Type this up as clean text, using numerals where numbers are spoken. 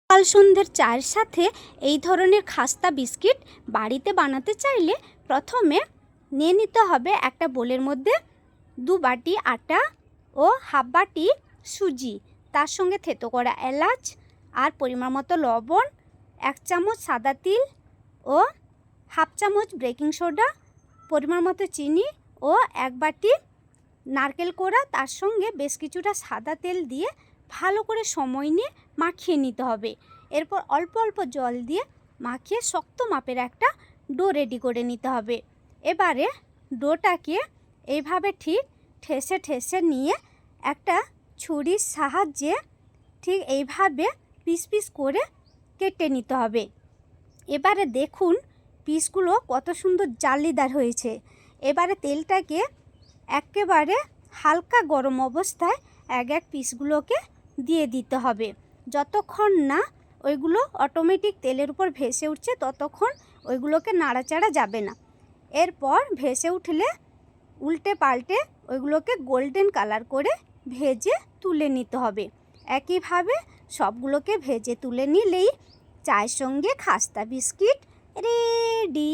সকাল সন্ধ্যের চায়ের সাথে এই ধরনের খাস্তা বিস্কিট বাড়িতে বানাতে চাইলে প্রথমে নিয়ে নিতে হবে একটা বোলের মধ্যে 2 বাটি আটা ও হাফ বাটি সুজি, তার সঙ্গে থেতো করা এলাচ আর পরিমাণ মতো লবণ, 1 চামচ সাদা তিল ও হাফ চামচ বেকিং সোডা, পরিমাণ মতো চিনি ও 1 বাটি নারকেল কোড়া, তার সঙ্গে বেশ কিছুটা সাদা তেল দিয়ে ভালো করে সময় নিয়ে মাখিয়ে নিতে হবে। এরপর অল্প অল্প জল দিয়ে মাখিয়ে শক্ত মাপের একটা ডো রেডি করে নিতে হবে। এবারে ডোটাকে এইভাবে ঠিক ঠেসে ঠেসে নিয়ে একটা ছুরির সাহায্যে ঠিক এইভাবে পিস পিস করে কেটে নিতে হবে। এবারে দেখুন পিসগুলো কত সুন্দর জালিদার হয়েছে। এবারে তেলটাকে একেবারে হালকা গরম অবস্থায় এক পিসগুলোকে দিয়ে দিতে হবে। যতক্ষণ না ওইগুলো অটোমেটিক তেলের উপর ভেসে উঠছে ততক্ষণ ওইগুলোকে নাড়াচাড়া যাবে না। এরপর ভেসে উঠলে উল্টে পাল্টে ওইগুলোকে গোল্ডেন কালার করে ভেজে তুলে নিতে হবে। একইভাবে সবগুলোকে ভেজে তুলে নিলেই চায়ের সঙ্গে খাস্তা বিস্কিট রেডি।